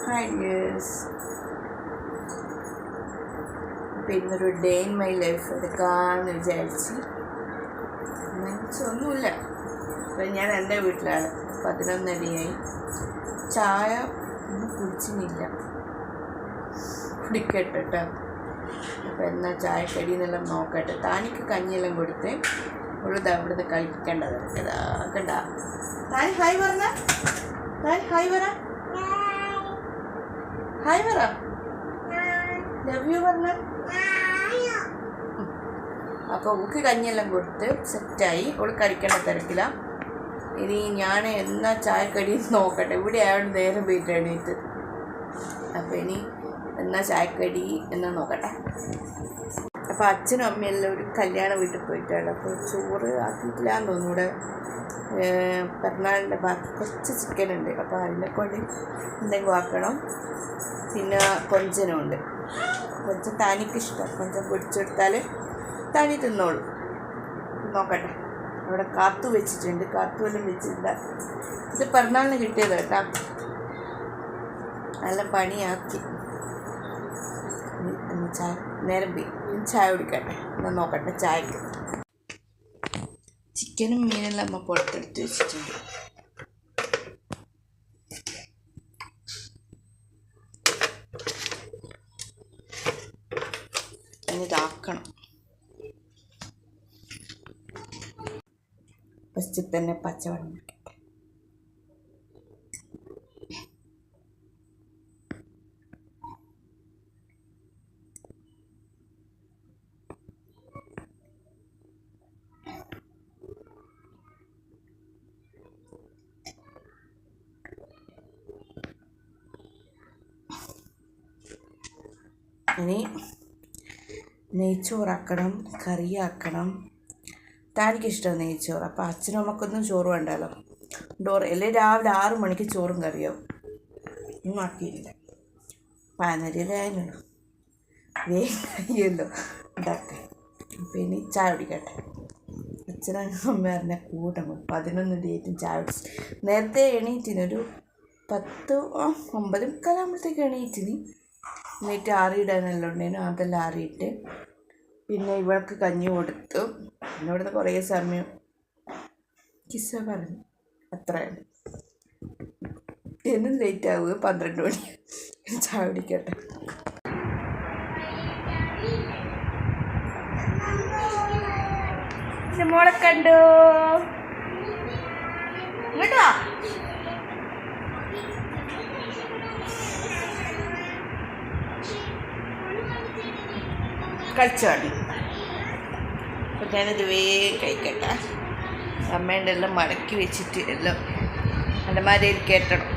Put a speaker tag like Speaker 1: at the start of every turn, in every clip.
Speaker 1: Hi girls. അപ്പോൾ ഇന്നൊരു day in my life എടുക്കാമെന്ന് ഒന്നുമില്ല. അപ്പം ഞാൻ എൻ്റെ വീട്ടിലാണ്. 11 അടിയായി. ചായ ഒന്നും കുടിച്ചില്ല, കുടിക്കട്ടെ കേട്ടോ. അപ്പോൾ എന്നാൽ ചായക്കടി എന്നെല്ലാം നോക്കട്ടെ. താനിക്ക് കഞ്ഞിയെല്ലാം കൊടുത്ത് ഉള്ളത് അവിടുന്ന് കഴിക്കേണ്ടത് കണ്ട. താൻ ഹായ് പറഞ്ഞ, താൻ ഹായ് പറ, ഹായ് പറ, ലവ് യു പറഞ്ഞ. അപ്പോൾ അവൾക്ക് കഞ്ഞിയെല്ലാം കൊടുത്ത് സെറ്റായി. അവൾ കഴിക്കേണ്ട തിരക്കില്ല. ഇനി ഞാൻ എന്നാ ചായക്കടി നോക്കട്ടെ. ഇവിടെ ആയതുകൊണ്ട് നേരം പോയിട്ട് എണീറ്റ്. അപ്പോൾ ഇനി എന്നാ ചായക്കടി എന്നാ നോക്കട്ടെ. അപ്പോൾ അച്ഛനും അമ്മയെല്ലാം ഒരു കല്യാണ വീട്ടിൽ പോയിട്ടാണ്. അപ്പോൾ ചോറ് ആക്കിയിട്ടില്ലാന്ന് തോന്നുന്നു. ഇവിടെ പെരുന്നാളിൻ്റെ ബാക്കി കുറച്ച് ചിക്കൻ ഉണ്ട്. അപ്പോൾ അതിനെക്കൊണ്ട് എന്തെങ്കിലും ആക്കണം. പിന്നെ കൊഞ്ചനുണ്ട്. കൊഞ്ചൻ താനിക്കിഷ്ടം. കൊഞ്ചൻ പൊടിച്ചെടുത്താൽ താനി തിന്നോളൂ. നോക്കട്ടെ. അവിടെ കാത്തു വെച്ചിട്ടുണ്ട്. കാത്തു വല്ലതും വെച്ചിട്ടില്ല. ഇത് പെരുന്നാളിന് കിട്ടിയത് കേട്ടോ. നല്ല പണിയാക്കി. ചായ നേരം ചായ കുടിക്കട്ടെ. എന്നാൽ നോക്കട്ടെ ചായക്ക്. ചിക്കനും മീനെല്ലാം അമ്മ പുറത്തെടുത്ത് വെച്ചിട്ടുണ്ട്. ഇതാക്കണം. ഫസ്റ്റ് തന്നെ പച്ചവെള്ളം വെക്കട്ടെ. ഇനി നെയ്ച്ചോറാക്കണം, കറിയാക്കണം. താനിക്കിഷ്ടം നെയ്ച്ചോറ്. അപ്പോൾ അച്ഛനും അമ്മക്കൊന്നും ചോറ് വേണ്ടല്ലോ. അല്ലെങ്കിൽ രാവിലെ 6 മണിക്ക് ചോറും കറിയാവും. ഒന്നും ആക്കിയില്ല. 12 വേഗം കഴിയുമല്ലോ ഉണ്ടാക്കാൻ. അപ്പോൾ ഇനി ചായ കുടിക്കട്ടെ. അച്ഛനും അമ്മ പറഞ്ഞ കൂട്ടം 11 ഡേറ്റും ചായ കുടിച്ച് നേരത്തെ എണീറ്റിനൊരു 9:15 ആകുമ്പോഴത്തേക്ക് എണീറ്റിന്. എന്നിട്ട് ആറിയിടാനെല്ലാം ഉണ്ടായിരുന്നു. അതെല്ലാം ആറിയിട്ട് പിന്നെ ഇവൾക്ക് കഞ്ഞി കൊടുത്തു. പിന്നെ ഇവിടുന്ന് കുറേ സമയം കിസ്സ പറഞ്ഞു. അത്രയാണ്. എന്നും ലേറ്റ് ആവുക. 12 മണി. ചായ കുടിക്കട്ടെ. മോളെ കണ്ടു കേട്ടോ. കളിച്ചോടി. അപ്പോൾ ഞാനിത് വേഗം കഴിക്കട്ടെ. അമ്മേൻ്റെ എല്ലാം മടക്കി വെച്ചിട്ട് എല്ലാം അലമാരയിൽ കയറ്റണം.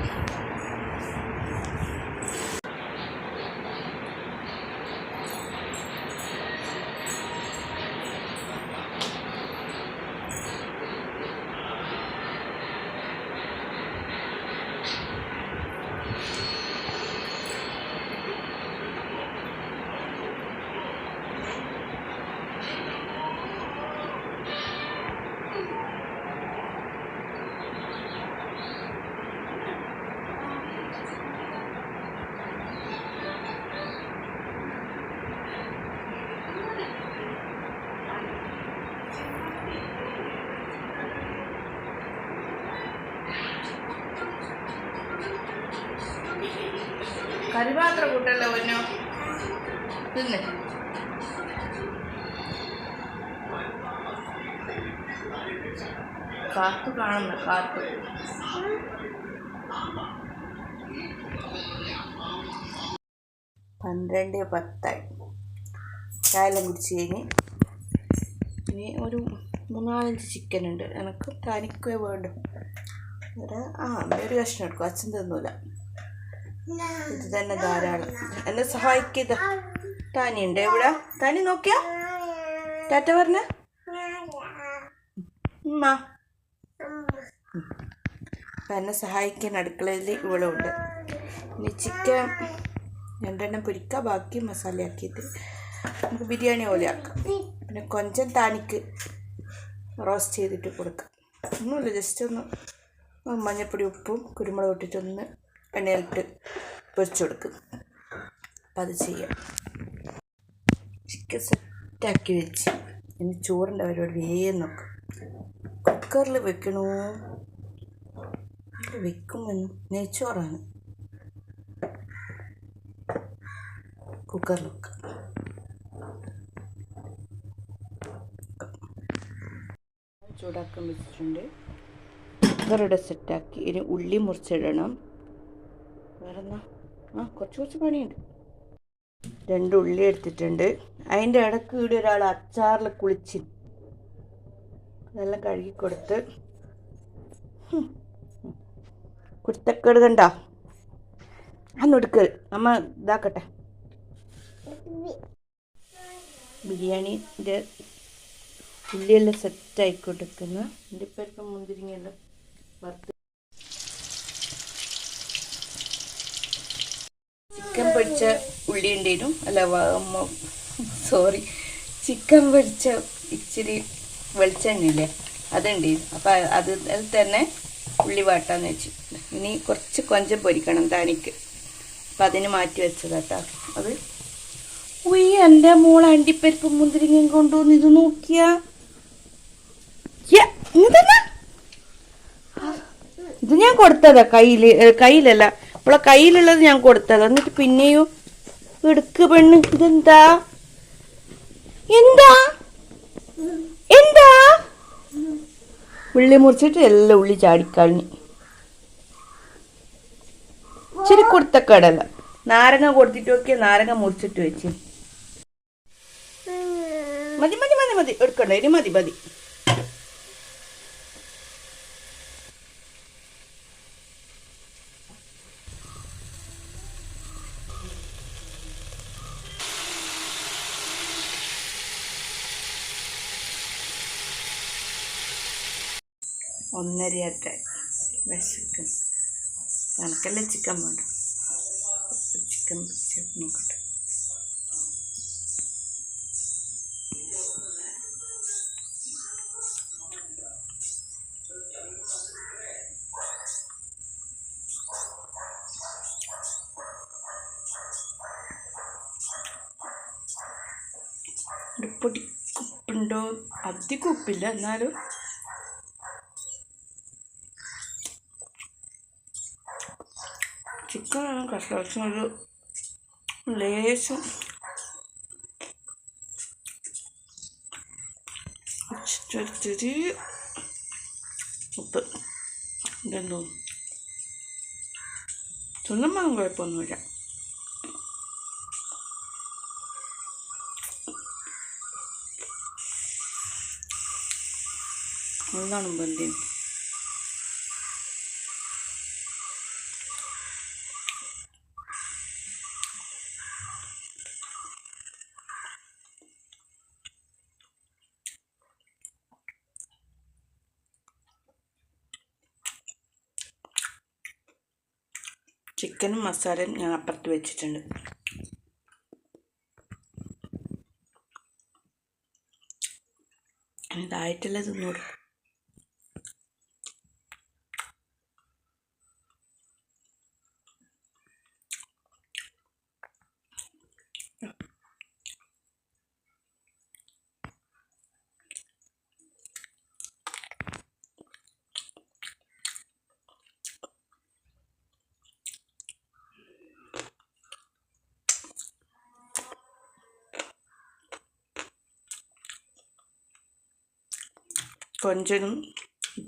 Speaker 1: കറി മാത്രം കൂട്ടല്ലോ പൊന്നോ. തിന്ന്. കാത്തു കാണുന്നു. കാത്തു 12:10 ചായയെല്ലാം കുടിച്ച് കഴിഞ്ഞ് ഇനി ഒരു 3-4 ചിക്കൻ ഉണ്ട്. എനിക്ക് തനിക്കേ വേണ്ടു. ഒരു കഷ്ണം എടുക്കും. അച്ഛൻ തിന്നൂല. ഇത് തന്നെ ധാരാളം. എന്നെ സഹായിക്കുക. താനിയുണ്ട് ഇവിടെ. താനി നോക്കിയാ ടാറ്റ പറഞ്ഞ എന്നെ സഹായിക്കാൻ അടുക്കളയിൽ ഇവളുണ്ട്. ഇനി ചിക്കൻ 2 എണ്ണം പൊരിക്കുക. ബാക്കി മസാലയാക്കിയിട്ട് നമുക്ക് ബിരിയാണി പോലെ ആക്കാം. പിന്നെ കൊഞ്ചൻ താനിക്ക് റോസ്റ്റ് ചെയ്തിട്ട് കൊടുക്കാം. ഒന്നുമില്ല, ജസ്റ്റ് ഒന്ന് മഞ്ഞൾപ്പൊടി ഉപ്പും കുരുമുളക് ഇട്ടിട്ടൊന്ന് എണ്ണയിലിട്ട് പൊരിച്ചു കൊടുക്കും. അപ്പം അത് ചെയ്യാം. ചിക്കൻ സെറ്റാക്കി വെച്ച് ഇനി ചോറിൻ്റെ പരിപാടി വേഗം നോക്കും. കുക്കറിൽ വെക്കണോ വെക്കുമെന്ന് നെയ്ച്ചോറാണ് കുക്കറിൽ വെക്കുക. ചൂടാക്കാൻ വെച്ചിട്ടുണ്ട്. കുക്കറിവിടെ സെറ്റാക്കി. ഇനി ഉള്ളി മുറിച്ചിടണം. വേറെന്നാ കുറച്ച് പണിയുണ്ട്. 2 ഉള്ളി എടുത്തിട്ടുണ്ട്. അതിൻ്റെ ഇടയ്ക്ക് ഇവിടെ ഒരാൾ അച്ചാറിൽ കുളിച്ച് അതെല്ലാം കഴുകി കൊടുത്ത് കുരുത്തക്കേട് കണ്ടോ അന്നെടുക്ക് നമ്മ ഇതാക്കട്ടെ. ബിരിയാണിൻ്റെ ഉള്ളിയെല്ലാം സെറ്റായി കൊടുക്കുന്ന അണ്ടിപ്പരിപ്പ് മുന്തിരിങ്ങയെല്ലാം വറുത്ത് ചിക്കൻ പൊരിച്ച ഉള്ളി ഉണ്ടായിരുന്നു. ചിക്കൻ പൊരിച്ച ഇച്ചിരി വെളിച്ചെണ്ണയില്ലേ അതുണ്ടായിരുന്നു. അപ്പം അതിൽ തന്നെ ഉള്ളി വാട്ടാന്ന് വെച്ചു. ഇനി കുറച്ച് കൊഞ്ചം പൊരിക്കണം താനിക്ക്. അപ്പം അതിന് മാറ്റി വെച്ചതാട്ടോ. അത് എൻ്റെ മോൾ അണ്ടിപ്പരിപ്പ് മുന്തിരിങ്ങയും കൊണ്ടുവന്ന് ഇത് നോക്കിയാ ഇത് ഞാൻ കൊടുത്തതാ. കയ്യിലല്ല അവളെ കയ്യിലുള്ളത് ഞാൻ കൊടുത്തതാ. എന്നിട്ട് പിന്നെയോ എടുക്ക് പെണ്ണ്. ഇതെന്താ എന്താ എന്താ ഉള്ളി മുറിച്ചിട്ട് എല്ലാം ഉള്ളി ചാടിക്കളഞ്ഞ്. ഇച്ചിരി കുരുത്തക്കേടല്ല. നാരങ്ങ കൊടുത്തിട്ട് നോക്കിയാൽ നാരങ്ങ മുറിച്ചിട്ട് വെച്ച് മതി മതി മതി മതി എടുക്കണ്ട. ഇനി മതി മതി. ഒന്നരയാട്ടെ വിശക്കും. കണക്കല്ലേ ചിക്കൻ വേണ്ട. ചിക്കൻ നോക്കട്ടെ. പൊടിക്കുപ്പുണ്ടോ? അധികം ഉപ്പില്ല, എന്നാലും ചിക്കനാണ് കഷ്ണം ഒരു ലേശം ഇച്ചിരി ഉപ്പ് ഇതെന്തോ തിന്നുമ്പോൾ കുഴപ്പമൊന്നുമില്ല. ഒന്നാണ് ബന്ധി. ചിക്കനും മസാലയും ഞാൻ അപ്പുറത്ത് വെച്ചിട്ടുണ്ട്. ഇതായിട്ടല്ല തിന്നൂടെ. കൊഞ്ചനും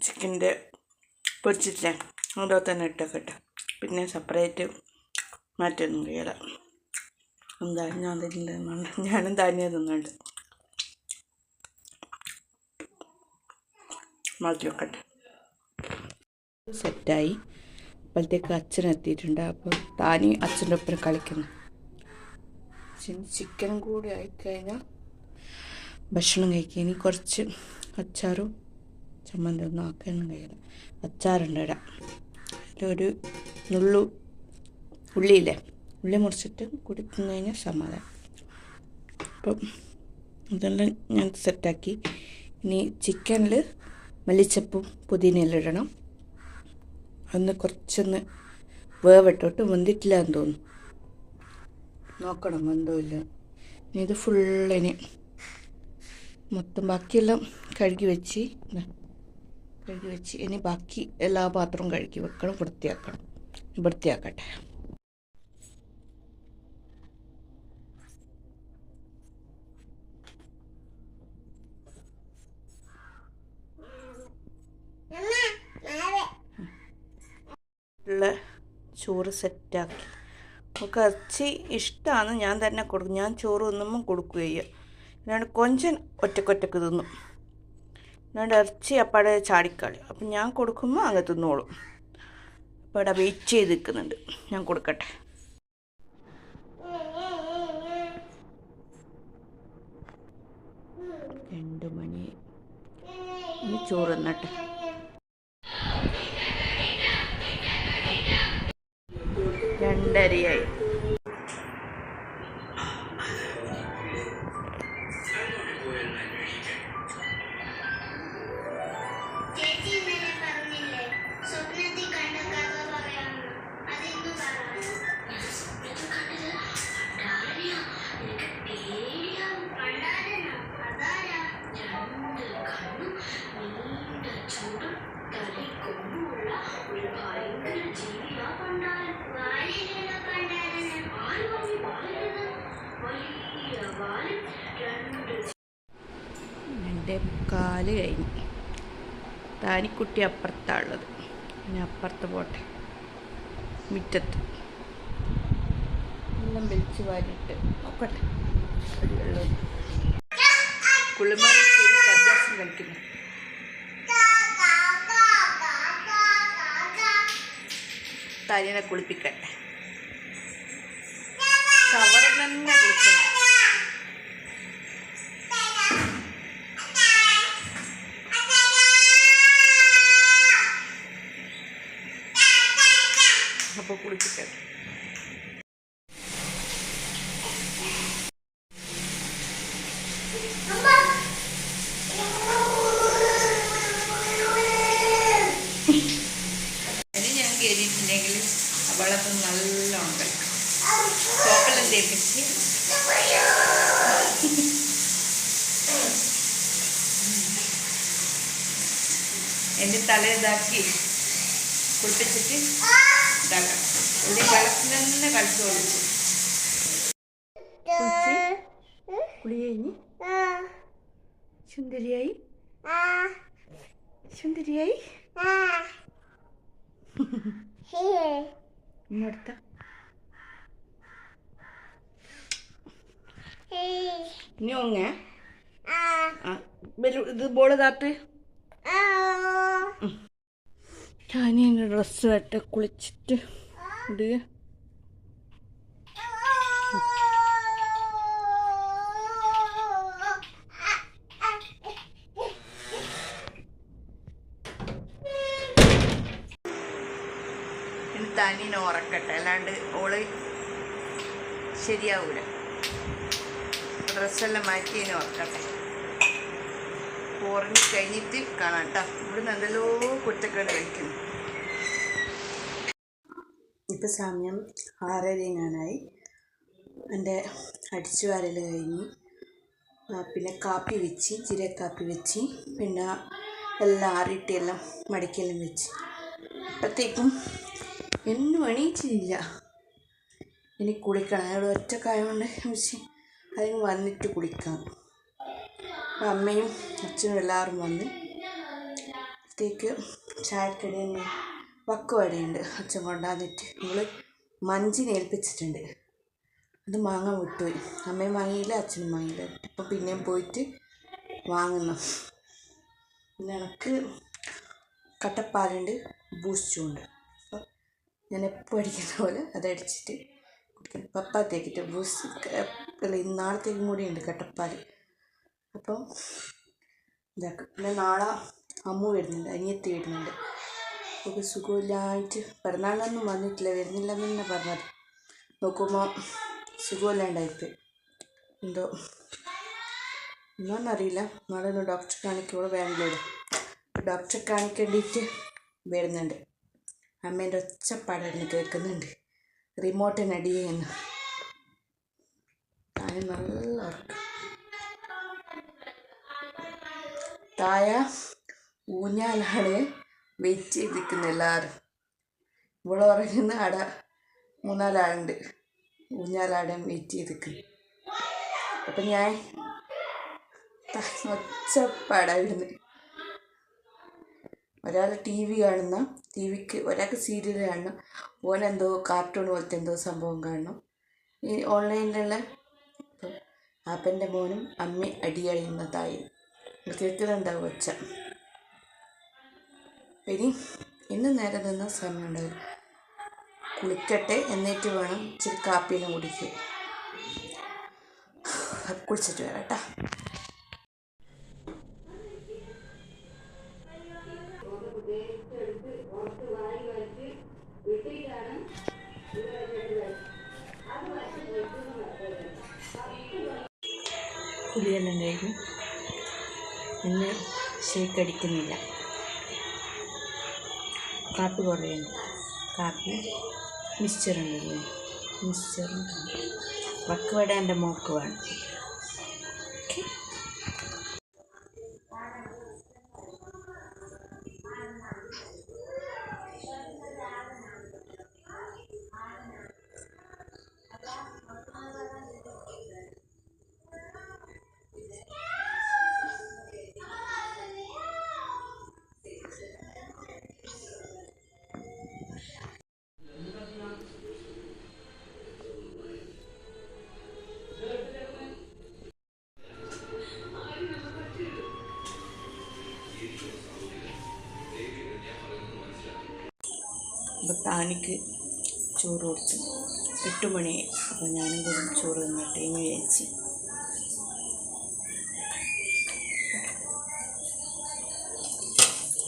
Speaker 1: ചിക്കൻ്റെ പൊരിച്ചിട്ടില്ല അതോ തന്നെ ഇട്ടൊക്കെ. പിന്നെ സെപ്പറേറ്റ് മാറ്റൊന്നും കഴിയില്ല. എന്താ ഞാൻ തിന്നുന്നുണ്ട്. ഞാനും തന്നെ തിന്നുന്നുണ്ട്. മാറ്റി വെക്കട്ടെ. സെറ്റായി. അപ്പോഴത്തേക്ക് അച്ഛൻ എത്തിയിട്ടുണ്ട്. അപ്പോൾ താനി അച്ഛൻ്റെ ഒപ്പം കളിക്കുന്നു. ചിക്കനും കൂടി ആയിക്കഴിഞ്ഞാൽ ഭക്ഷണം കഴിക്കുക. ഇനി കുറച്ച് അച്ചാറും ചമ്മന്തി ഒന്നും ആക്കാനൊന്നും കഴിയില്ല. അച്ചാറുണ്ട് ഇടാം. അതിലൊരു നുള്ളു ഉള്ളിയില്ലേ, ഉള്ളി മുറിച്ചിട്ട് കുടിക്കുന്നു കഴിഞ്ഞാൽ സമാധാനം. അപ്പം ഇതെല്ലാം ഞാൻ സെറ്റാക്കി. ഇനി ചിക്കനിൽ മല്ലിച്ചപ്പും പുതിനയെല്ലാം ഇടണം. കുറച്ചൊന്ന് വേവട്ടോട്ട് വെന്തിട്ടില്ല എന്ന് തോന്നുന്നു. നോക്കണം വെന്തോ ഇല്ല. ഇത് ഫുള്ളിന് മൊത്തം ബാക്കിയെല്ലാം കഴുകി വെച്ച് ഇനി ബാക്കി എല്ലാ പാത്രവും കഴുകി വെക്കണം, വൃത്തിയാക്കട്ടെ. ഉള്ള ചോറ് സെറ്റാക്കി. നമുക്ക് ഇറച്ചി ഇഷ്ടമാണ്, ഞാൻ തന്നെ കൊടുക്കും. ഞാൻ ചോറ് ഒന്നും കൊടുക്കുകയ്യ, അല്ലാണ്ട് കൊഞ്ചൻ ഒറ്റക്കൊറ്റക്ക് തിന്നും. അല്ലാണ്ട് ഇറച്ചി അപ്പാടെ ചാടിക്കളി. അപ്പം ഞാൻ കൊടുക്കുമ്പോൾ അങ്ങ് തിന്നോളും. അപ്പോൾ അവിടെ വെയിറ്റ് ചെയ്ത് നിൽക്കുന്നുണ്ട്, ഞാൻ കൊടുക്കട്ടെ. രണ്ട് മണി ഇനി ചോറ് തന്നട്ടെ. 2:30 2:45 കഴിഞ്ഞു. താനിക്കുട്ടി അപ്പുറത്താണുള്ളത്, പിന്നെ അപ്പുറത്ത് പോട്ടെ. മുറ്റത്ത് എല്ലാം വലിച്ചു വാരിയിട്ട് നോക്കട്ടെ. കുളിമറി അഭ്യാസം കളിക്കുന്നു. താനിനെ കുളിപ്പിക്കട്ടെ. ഷവറിൽ തന്നെ കുളിക്കണം. അപ്പോൾ കുളിപ്പിക്കട്ടെ. ഇനി ഞാൻ കയറിയിട്ടുണ്ടെങ്കിൽ വെള്ളത്തിൽ നല്ലോണം കളിക്കും. സോപ്പെല്ലാം തേപ്പിച്ച് എൻ്റെ തല ഇതാക്കി കുളിപ്പിച്ചിട്ട് ഇതാക്കാം. എൻ്റെ വെള്ളത്തിൽ തന്നെ കളിച്ചു കൊടുക്കും. കുളി കഴിഞ്ഞ് സുന്ദരിയായി ഇങ്ങോട്ട ഇനി ഒങ്ങ ഇത് ബോള് താത്ത്. ഞാൻ എൻ്റെ ഡ്രസ്സ് ആയിട്ട് കുളിച്ചിട്ട് ഇടുക. താനീനെ ഉറക്കട്ടെ, അല്ലാണ്ട് ഓള് ശരിയാവൂല. ഡ്രസ്സെല്ലാം മാറ്റി അതിനെ ഉറക്കട്ടെ. ഉറങ്ങി കഴിഞ്ഞിട്ട് കാണാം കേട്ടോ. ഇവിടുന്ന് എന്തെല്ലോ കുറ്റക്കേട് കഴിക്കുന്നു. ഇപ്പം സമയം 6:30 എൻ്റെ അടിച്ചു വാരൽ കഴിഞ്ഞ് പിന്നെ കാപ്പി വെച്ച്, ജീരക്കാപ്പി വെച്ച്, പിന്നെ എല്ലാം ആറിയിട്ട് എല്ലാം മടിക്കെല്ലാം വെച്ച്. അപ്പോഴത്തേക്കും എന്നും എണീച്ചില്ല. ഇനി കുളിക്കണം. അവിടെ ഒറ്റക്കായതുകൊണ്ട് വെച്ച് അതിന് വന്നിട്ട് കുളിക്കാം. അമ്മയും അച്ഛനും എല്ലാവരും വന്ന് അപ്പോഴത്തേക്ക് ചായക്കടി തന്നെ വക്കുവടയുണ്ട്. അച്ഛൻ കൊണ്ടുവന്നിട്ട് നമ്മൾ മഞ്ചിനെ ഏൽപ്പിച്ചിട്ടുണ്ട്. അത് വാങ്ങാൻ വിട്ടുപോയി. അമ്മയും വാങ്ങിയില്ല, അച്ഛനും വാങ്ങിയില്ല. ഇപ്പം പിന്നെയും പോയിട്ട് വാങ്ങുന്നു. പിന്നെ എനിക്ക് കട്ടപ്പാലുണ്ട്, ബൂസ്റ്റും ഉണ്ട്. അപ്പോൾ ഞാൻ എപ്പോൾ അടിക്കുന്ന പോലെ അതടിച്ചിട്ട് കുടിക്കണം. പപ്പാത്തേക്കിട്ട് ബൂസ്റ്റ് നാളത്തേക്കും കൂടി ഉണ്ട് കട്ടപ്പാൽ. അപ്പം ഇതാക്കും. പിന്നെ നാളെ അമ്മു വരുന്നുണ്ട്, അനിയത്തി വരുന്നുണ്ട്. അപ്പോൾ സുഖമില്ലായിട്ട് പിറന്നാളിനൊന്നും വന്നിട്ടില്ല, വരുന്നില്ലെന്ന് തന്നെ പറഞ്ഞത്. നോക്കുമ്പോൾ സുഖമില്ലാണ്ടായിപ്പോയി. എന്തോ എന്നാന്നറിയില്ല. നാളെ ഒന്ന് ഡോക്ടറെ കാണിക്കുമ്പോൾ ബാംഗ്ലൂർ ഡോക്ടറെ കാണിക്കേണ്ടിയിട്ട് വരുന്നുണ്ട്. അമ്മേൻ്റെ ഒച്ചപ്പാടെല്ലാം കേൾക്കുന്നുണ്ട്. റിമോട്ടിനടി ചെയ്യുന്നു. താഴെ നല്ല ഉറക്കം. താഴെ ഊഞ്ഞാലാണ് വെയിറ്റ് ചെയ്തിരിക്കുന്നത് എല്ലാവരും. ഇവിടെ പറയുന്ന ആടെ 3-4 ആളുണ്ട് ഊഞ്ഞാലാടാൻ വെയിറ്റ് ചെയ്തിരിക്കുന്നു. അപ്പം ഞാൻ ഒച്ചപ്പാടായിരുന്നു. ഒരാൾ ടി വി കാണുന്ന, ഒരാൾക്ക് സീരിയൽ കാണണം, ഓനെന്തോ കാർട്ടൂൺ പോലത്തെ എന്തോ സംഭവം കാണണം. ഈ ഓൺലൈനിലുള്ള അപ്പൻ്റെ മോനും അമ്മ അടിയഴിയുന്നതായി കേൾക്കുന്നുണ്ടാവും ഒച്ച. ഇന്ന് നേരെ നിന്ന സമയം ഉണ്ടാവും. കുളിക്കട്ടെ, എന്നിട്ട് വേണം ഇച്ചിരി കാപ്പിയെല്ലാം കുടിക്കുക. കുളിച്ചിട്ട് വരാം കേട്ടോ. കുളിയെല്ലാം കഴിഞ്ഞു. ഇന്ന് ഷേക്ക് അടിക്കുന്നില്ല. കാപ്പി കുറയുന്നു. കാപ്പി മിക്സ്ചറുണ്ട്. മിക്സ്ചറും വക്കുവട എൻ്റെ മോക്ക് വേണം. അപ്പോൾ താനിക്ക് ചോറ് കൊടുത്തു. 8 മണിയായി. അപ്പോൾ ഞാനും കൂടി ചോറ് തിന്നട്ടെ എന്ന് വിചാരിച്ച്.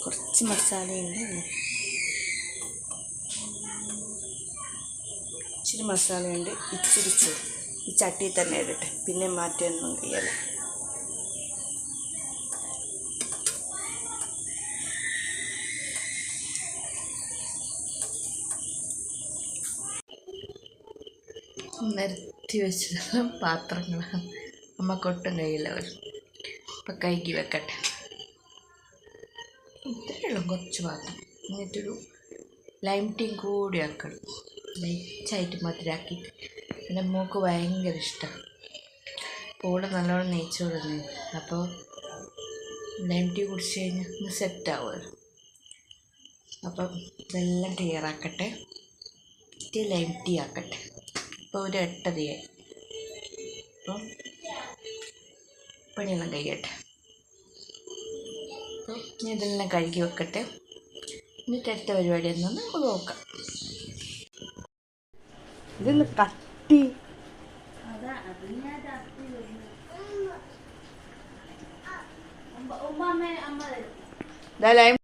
Speaker 1: കുറച്ച് മസാലയുണ്ട്, ഇച്ചിരി മസാലയുണ്ട്, ഇച്ചിരി ചോറ് ഈ ചട്ടിയിൽ തന്നെ ഇടട്ടെ, പിന്നെ മാറ്റമൊന്നും കഴിയാലോ. നിരത്തി വെച്ച പാത്രങ്ങളാണ്. അമ്മക്കൊട്ടും കഴിയില്ല. അപ്പം കൈകി വെക്കട്ടെ. ഇത്രയുള്ളൂ കുറച്ച് പാത്രം. എന്നിട്ടൊരു ലൈം ടീം കൂടി ആക്കണം. ലൈറ്റായിട്ട് മധുരാക്കിയിട്ട്. എൻ്റെ മോൾക്ക് ഭയങ്കര ഇഷ്ടമാണ്. പോള് നല്ലോണം നെയ്ച്ചോറ് തന്നെ. അപ്പോൾ ലൈം ടീ കുടിച്ച് കഴിഞ്ഞാൽ ഒന്ന് സെറ്റാവുമല്ലോ. അപ്പം ഇതെല്ലാം ക്ലിയറാക്കട്ടെ. Lime tea ആക്കട്ടെ. ഇപ്പോൾ ഒരു 8:30 അപ്പം പണിയെല്ലാം കഴിയട്ടെ. അപ്പോൾ ഇനി ഇതെല്ലാം കഴുകി വെക്കട്ടെ. എന്നിട്ട് അടുത്ത പരിപാടി എന്താണെന്ന് നമുക്ക് നോക്കാം. ഇതൊന്ന് കട്ടി ലൈം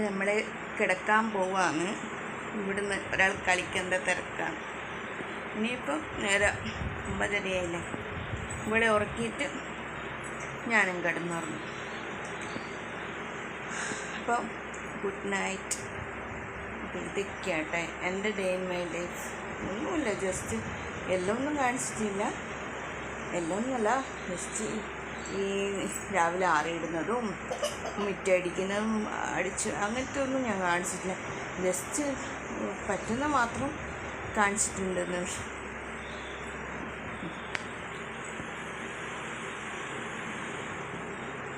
Speaker 1: നമ്മൾ കിടക്കാൻ പോവാണ്. ഇവിടുന്ന് ഒരാൾ കളിക്കേണ്ട തിരക്കാണ്. ഇനിയിപ്പം നേരെ 9:30 ഇവിടെ ഉറക്കിയിട്ട് ഞാനും കിടന്നുറങ്ങും. അപ്പോൾ ഗുഡ് നൈറ്റ്. അപ്പോൾ ഇതൊക്കെയാട്ടെ എൻ്റെ ഡേ ഇൻ മൈ ലൈഫ്. ഒന്നുമില്ല, ജസ്റ്റ് എല്ലാം ഒന്നും കാണിച്ചിട്ടില്ല. എല്ലാം ഒന്നുമല്ല, ജസ്റ്റ് ഈ രാവിലെ ആറിയിടുന്നതും മുറ്റടിക്കുന്നതും അടിച്ച് അങ്ങനത്തെ ഒന്നും ഞാൻ കാണിച്ചിട്ടില്ല. ജസ്റ്റ് പറ്റുന്ന മാത്രം കാണിച്ചിട്ടുണ്ടെന്ന്.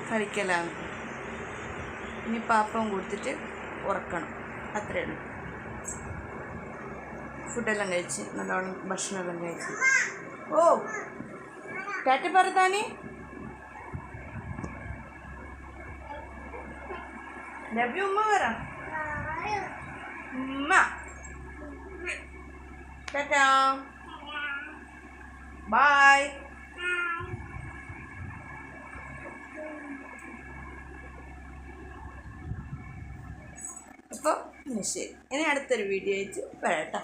Speaker 1: കളിക്കലാണ്. ഇനി പാപ്പം കൊടുത്തിട്ട് ഉറക്കണം, അത്രയേ ഉള്ളൂ. ഫുഡെല്ലാം കഴിച്ച് നല്ലോണം ഭക്ഷണമെല്ലാം കഴിച്ച്. ഓ ടാറ്റ പറത്താനേ. ലവ് ഉമ്മ പറ. ഉമ്മ ടാറ്റാ ബൈ. അപ്പോൾ ശരി, ഇനി അടുത്തൊരു വീഡിയോ ആയിട്ട് വരാം കേട്ടോ.